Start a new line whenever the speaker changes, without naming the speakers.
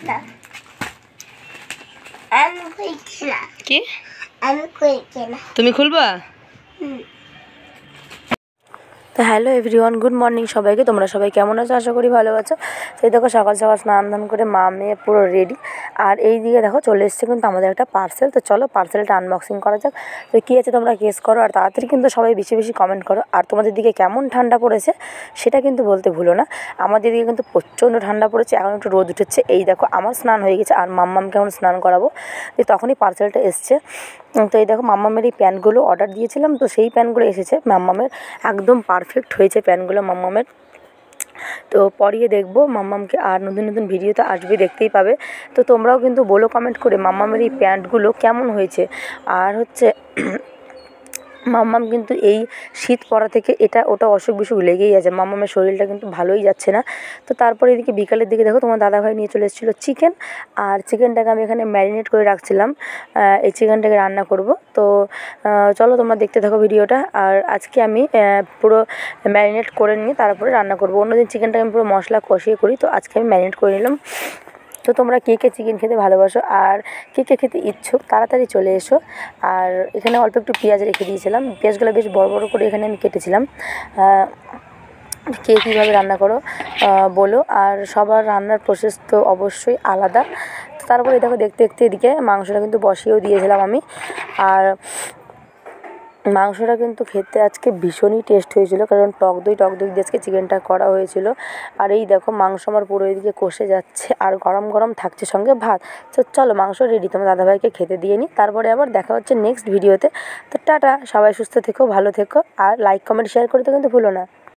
না আমি খুলছি না।
কি
আমি খুলছি না।
তুমি খুলবা? তো হ্যালো এভরিওয়ান, গুড মর্নিং সবাইকে। তোমরা সবাই কেমন আছো? আশা করি ভালো আছো। সেই দেখো সকাল সকাল স্নান ধান করে মা মেয়ে পুরো রেডি। আর এই দিকে দেখো চলে এসছে কিন্তু আমাদের একটা পার্সেল। তো চলো পার্সেলটা আনবক্সিং করা যাক। তো কী আছে তোমরা গেস করো, আর তাড়াতাড়ি কিন্তু সবাই বেশি বেশি কমেন্ট করো। আর তোমাদের দিকে কেমন ঠান্ডা পড়েছে সেটা কিন্তু বলতে ভুলো না। আমাদের দিকে কিন্তু প্রচণ্ড ঠান্ডা পড়েছে, এখন একটু রোদ উঠেছে। এই দেখো আমার স্নান হয়ে গেছে, আর মাম্মামকে এখন স্নান করাবো। তো তখনই পার্সেলটা এসছে। তো এই দেখো মাম্মামের এই প্যান্টগুলো অর্ডার দিয়েছিলাম, তো সেই প্যান্টগুলো এসেছে। মাম্মামের একদম পারফেক্ট হয়েছে প্যান্টগুলো মাম্মামের। তো পরিয়ে দেখবো মাম্মামকে, আর নতুন নতুন ভিডিও তো আসবে, দেখতেই পাবে। তো তোমরাও কিন্তু বলো কমেন্ট করে মাম্মামের এই প্যান্টগুলো কেমন হয়েছে। আর হচ্ছে মাম্মাম কিন্তু এই শীত পড়া থেকে এটা ওটা অসুখ বিসুখ লেগেই আছে। মাম্মামের শরীরটা কিন্তু ভালোই যাচ্ছে না। তো তারপরে এদিকে বিকালের দিকে দেখো তোমার দাদাভাই নিয়ে চলে এসেছিলো চিকেন। আর চিকেনটাকে আমি এখানে ম্যারিনেট করে রাখছিলাম, এই চিকেনটাকে রান্না করব। তো চলো তোমরা দেখতে থাকো ভিডিওটা। আর আজকে আমি পুরো ম্যারিনেট করে নিয়ে তারপরে রান্না করব। অন্যদিন চিকেনটাকে আমি পুরো মশলা কষিয়ে করি, তো আজকে আমি ম্যারিনেট করে নিলাম। তো তোমরা কে কে চিকেন খেতে ভালোবাসো আর কে কে খেতে ইচ্ছুক তাড়াতাড়ি চলে এসো। আর এখানে অল্প একটু পেঁয়াজ রেখে দিয়েছিলাম, পেঁয়াজগুলো বেশ বড় বড় করে এখানে আমি কেটেছিলাম। কে কীভাবে রান্না করো বলো, আর সবার রান্নার প্রসেস তো অবশ্যই আলাদা। তারপরে দেখো দেখতে দেখতে এদিকে মাংসটা কিন্তু বসিয়েও দিয়েছিলাম আমি। আর মাংসটা কিন্তু খেতে আজকে ভীষণই টেস্ট হয়েছিল, কারণ টক দই দিয়ে আজকে চিকেনটা করা হয়েছিল। আর এই দেখো মাংস আমার পুরো এদিকে কষে যাচ্ছে, আর গরম গরম থাকছে সঙ্গে ভাত। তো চলো মাংস রেডি, তোমার দাদাভাইকে খেতে দিয়ে নিই, তারপরে আবার দেখা হচ্ছে নেক্সট ভিডিওতে। তো টাটা, সবাই সুস্থ থেকো, ভালো থেকো, আর লাইক কমেন্ট শেয়ার করতে কিন্তু ভুলো না।